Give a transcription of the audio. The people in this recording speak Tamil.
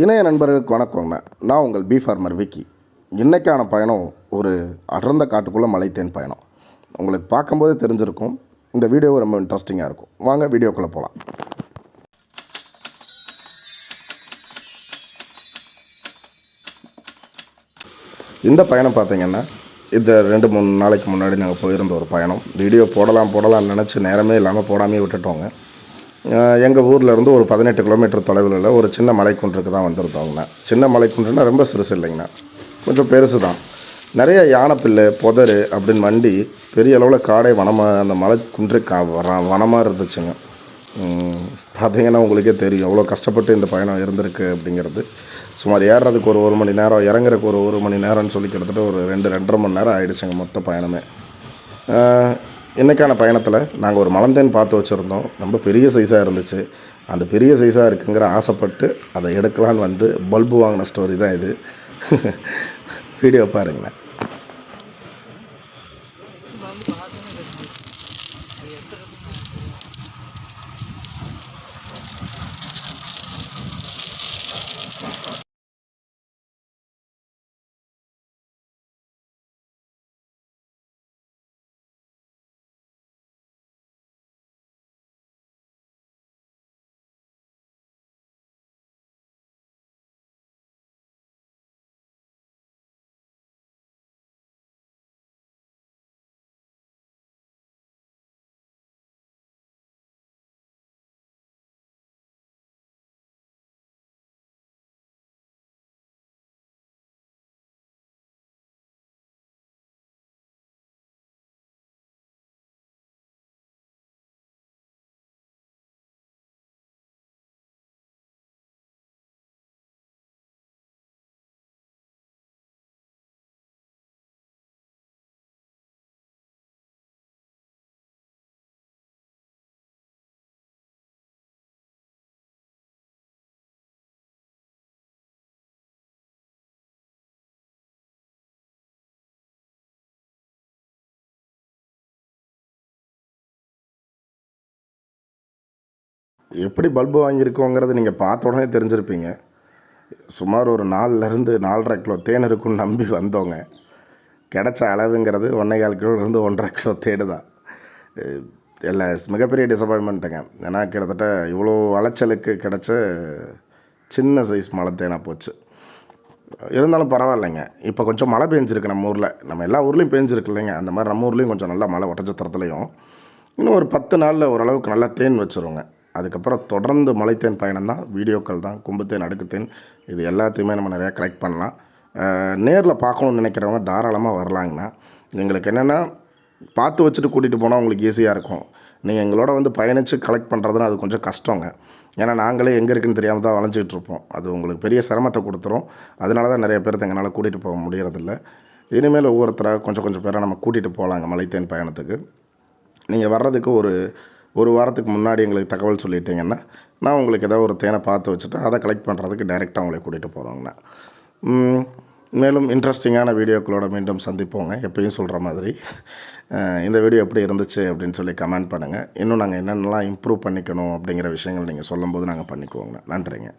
இணைய நண்பர்களுக்கு வணக்கங்க. நான் உங்கள் பி ஃபார்மர் விக்கி. இன்றைக்கான பயணம் ஒரு அடர்ந்த காட்டுக்குள்ளே மலைத்தேன் பயணம். உங்களுக்கு பார்க்கும்போதே தெரிஞ்சிருக்கும். இந்த வீடியோ ரொம்ப இன்ட்ரெஸ்டிங்காக இருக்கும். வாங்க வீடியோக்குள்ளே போகலாம். இந்த பயணம் பார்த்திங்கன்னா இந்த 2-3 நாளைக்கு முன்னாடி நாங்கள் போயிருந்த ஒரு பயணம். வீடியோ போடலாம்னு நினச்சி நேரமே இல்லாமல் போடாமே விட்டுட்டோங்க. எங்கள் ஊர்லேருந்து ஒரு 18 கிலோமீட்டர் தொலைவில் உள்ள ஒரு சின்ன மலைக்குன்றுக்கு தான் வந்திருந்தோங்கண்ணா. சின்ன மலைக்குன்றுனா ரொம்ப சிறுசு இல்லைங்கண்ணா, கொஞ்சம் பெருசு தான். நிறைய யானைப்பில்லு புதர் அப்படின்னு வண்டி பெரிய அளவில் காடை வனமாக அந்த மலைக்குன்று வனமாக இருந்துச்சுங்க. பார்த்திங்கன்னா உங்களுக்கே தெரியும் எவ்வளோ கஷ்டப்பட்டு இந்த பயணம் இருந்திருக்கு அப்படிங்கிறது. சுமார் ஏறுறதுக்கு ஒரு மணி நேரம், இறங்குறதுக்கு ஒரு மணி நேரம்னு சொல்லி கிட்டத்தட்ட ஒரு 2-2.5 மணி நேரம் ஆகிடுச்சுங்க மொத்த பயணமே. இன்றைக்கான பயணத்தில் நாங்கள் ஒரு மலந்தேன் பார்த்து வச்சுருந்தோம். ரொம்ப பெரிய சைஸாக இருந்துச்சு. அந்த பெரிய சைஸாக இருக்குங்கிற ஆசைப்பட்டு அதை எடுக்கலான்னு வந்து பல்பு வாங்கின ஸ்டோரி தான் இது. வீடியோ பாருங்களேன். எப்படி பல்பு வாங்கியிருக்கோங்கிறது நீங்கள் பார்த்த உடனே தெரிஞ்சிருப்பீங்க. சுமார் ஒரு 4லேருந்து 4.5 கிலோ தேன் இருக்குன்னு நம்பி வந்தோங்க. கிடச்ச அளவுங்கிறது 1.25 கிலோலேருந்து 1.5 கிலோ தேடு தான். இல்லை, மிகப்பெரிய டிசப்பாயின்மெண்ட்டுங்க. ஏன்னா கிட்டத்தட்ட இவ்வளோ அலைச்சலுக்கு கிடச்ச சின்ன சைஸ் மலை தேனாக போச்சு. இருந்தாலும் பரவாயில்லைங்க. இப்போ கொஞ்சம் மழை பெஞ்சிருக்கு நம்ம ஊரில். நம்ம எல்லா ஊர்லேயும் பெஞ்சிருக்கு இல்லைங்க, அந்த மாதிரி நம்ம ஊர்லேயும் கொஞ்சம் நல்லா மழை ஒட்டச்சத்திரத்துலையும். இன்னும் ஒரு 10 நாளில் ஓரளவுக்கு நல்லா தேன் வச்சுருவோங்க. அதுக்கப்புறம் தொடர்ந்து மலைத்தேன் பயணம் தான், வீடியோக்கள் தான், கொம்புத்தேன் அடுக்குத்தேன் இது எல்லாத்தையுமே நம்ம நிறையா கலெக்ட் பண்ணலாம். நேரில் பார்க்கணுன்னு நினைக்கிறவங்க தாராளமாக வரலாங்கண்ணா. எங்களுக்கு என்னென்னா பார்த்து வச்சுட்டு கூட்டிகிட்டு போனால் உங்களுக்கு ஈஸியாக இருக்கும். நீங்கள் எங்களோட வந்து பயணித்து கலெக்ட் பண்ணுறதுனா அது கொஞ்சம் கஷ்டங்க. ஏன்னா நாங்களே எங்கே இருக்குதுன்னு தெரியாமல் தான் வளைஞ்சிட்ருப்போம். அது உங்களுக்கு பெரிய சிரமத்தை கொடுத்துரும். அதனால தான் நிறைய பேர்த்த எங்களால் கூட்டிகிட்டு போக முடியறதில்ல. இனிமேல் ஒவ்வொருத்தராக கொஞ்சம் பேரை நம்ம கூட்டிகிட்டு போகலாங்க மலைத்தேன் பயணத்துக்கு. நீங்கள் வர்றதுக்கு ஒரு வாரத்துக்கு முன்னாடி எங்களுக்கு தகவல் சொல்லிட்டீங்கன்னா, நான் உங்களுக்கு ஏதாவது ஒரு தேனை பார்த்து வச்சுட்டு அதை கலெக்ட் பண்ணுறதுக்கு டைரெக்டாக உங்களை கூட்டிகிட்டு போகிறோங்கண்ணா. மேலும் இன்ட்ரெஸ்டிங்கான வீடியோக்களோட மீண்டும் சந்திப்போங்க. எப்பயும் சொல்கிற மாதிரி இந்த வீடியோ எப்படி இருந்துச்சு அப்படின்னு சொல்லி கமெண்ட் பண்ணுங்கள். இன்னும் நாங்கள் என்னென்னலாம் இம்ப்ரூவ் பண்ணிக்கணும் அப்படிங்கிற விஷயங்கள் நீங்கள் சொல்லும்போது நாங்கள் பண்ணிக்குவோங்க. நன்றிங்க.